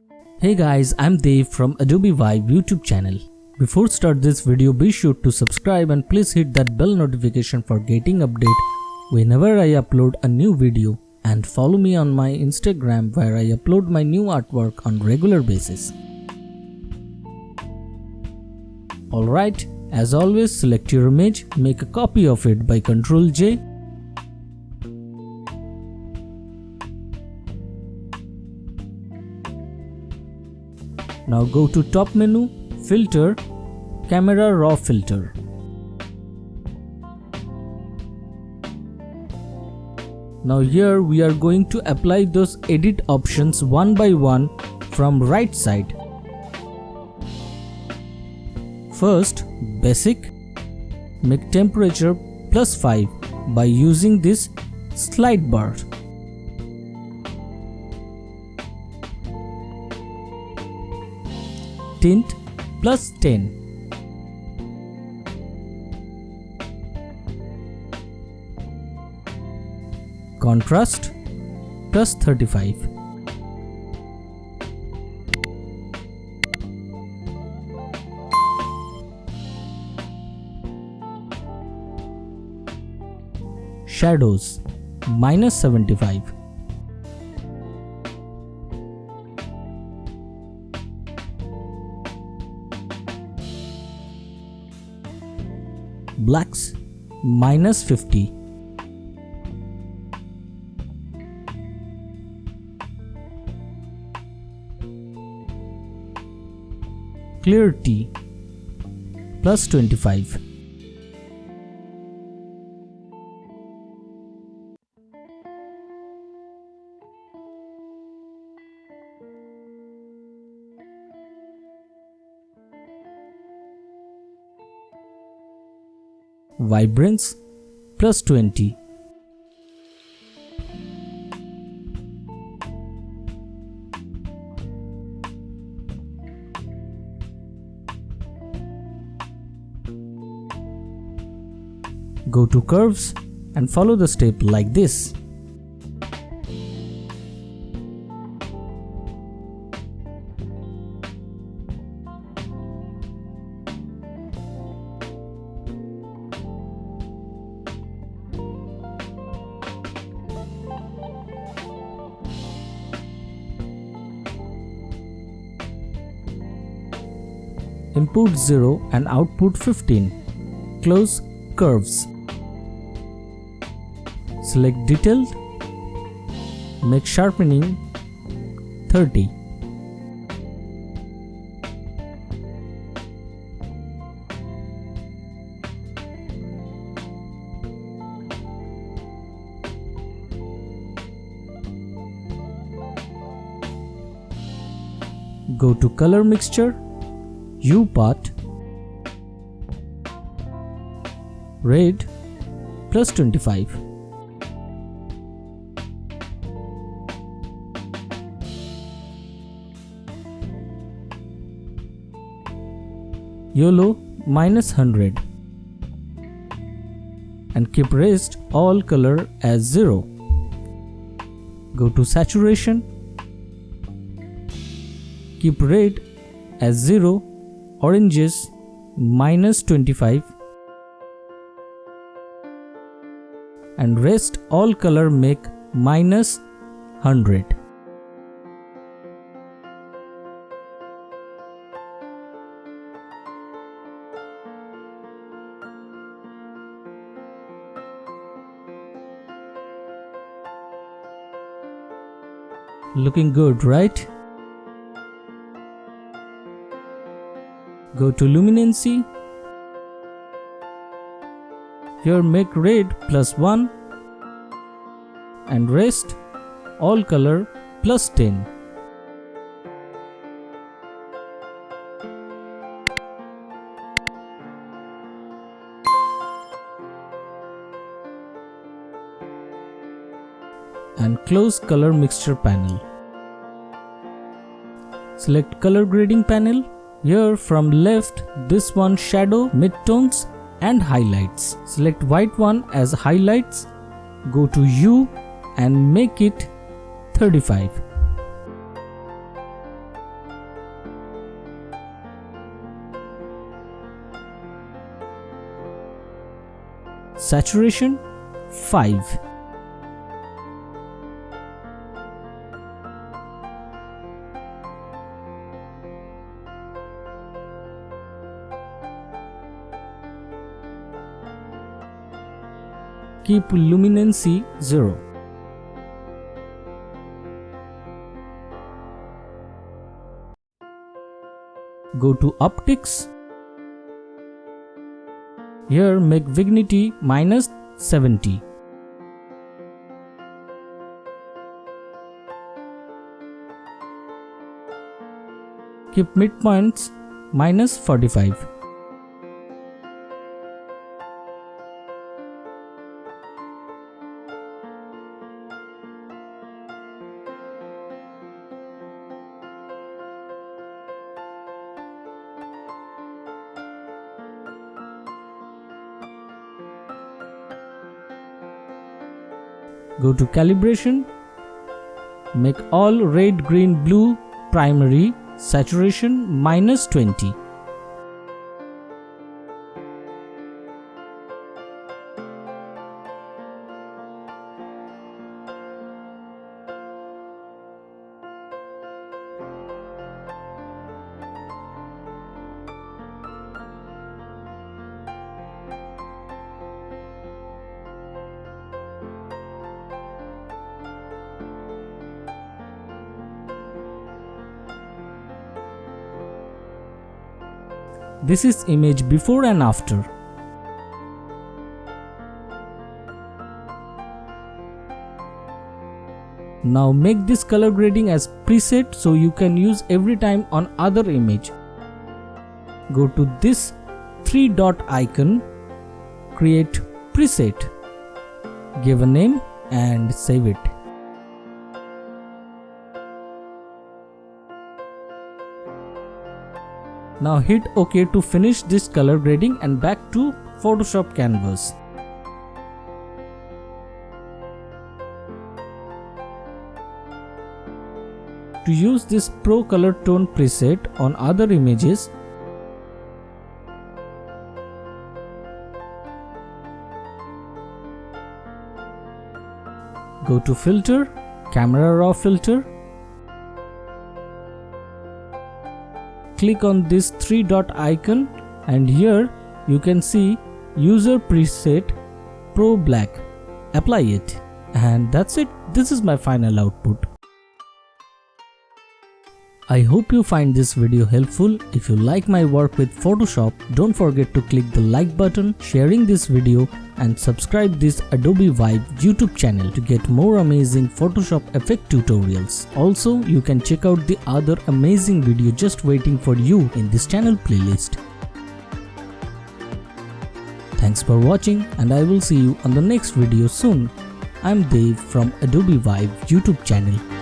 Hey guys, I'm Dav from Adobe Vibe YouTube channel. Before start this video, be sure to subscribe and please hit that bell notification for getting update whenever I upload a new video, and follow me on my Instagram where I upload my new artwork on regular basis. Alright, as always, select your image, make a copy of it by Ctrl J. Now go to top menu, filter, camera raw filter. Now here we are going to apply those edit options one by one from right side. First, basic, make temperature +5 by using this slide bar. Tint +10. Contrast +35. Shadows -75. Blacks -50. Clarity +25. Vibrance +20. Go to curves and follow the step like this. Input 0 and output 15. Close curves. Select detailed. Make sharpening 30. Go to color mixture, hue part, red +25. Yellow -100, and keep rest all color as 0. Go to saturation, keep red as 0, oranges -25, and rest all color make -100. Looking good, right? Go to luminancy. Here make red +1 and rest all color +10. And close color mixture panel. Select color grading panel. Here from left, this one shadow, midtones and highlights. Select white one as highlights. Go to hue and make it 35. Saturation 5. Keep luminancy 0. Go to Optics. Here make vignette -70. Keep midpoints -45. Go to calibration, make all red, green, blue primary, saturation -20. This is image before and after. Now make this color grading as preset so you can use every time on other image. Go to this 3 dot icon, create preset, give a name and save it. Now hit OK to finish this color grading and back to Photoshop canvas. To use this Pro Color Tone preset on other images, go to Filter, Camera Raw Filter. Click on this 3 dot icon and here you can see User Preset Pro Black. Apply it and that's it. This is my final output. I hope you find this video helpful. If you like my work with Photoshop, don't forget to click the like button, sharing this video and subscribe this Adobe Vibe YouTube channel to get more amazing Photoshop effect tutorials. Also, you can check out the other amazing video just waiting for you in this channel playlist. Thanks for watching and I will see you on the next video soon. I'm Dave from Adobe Vibe YouTube channel.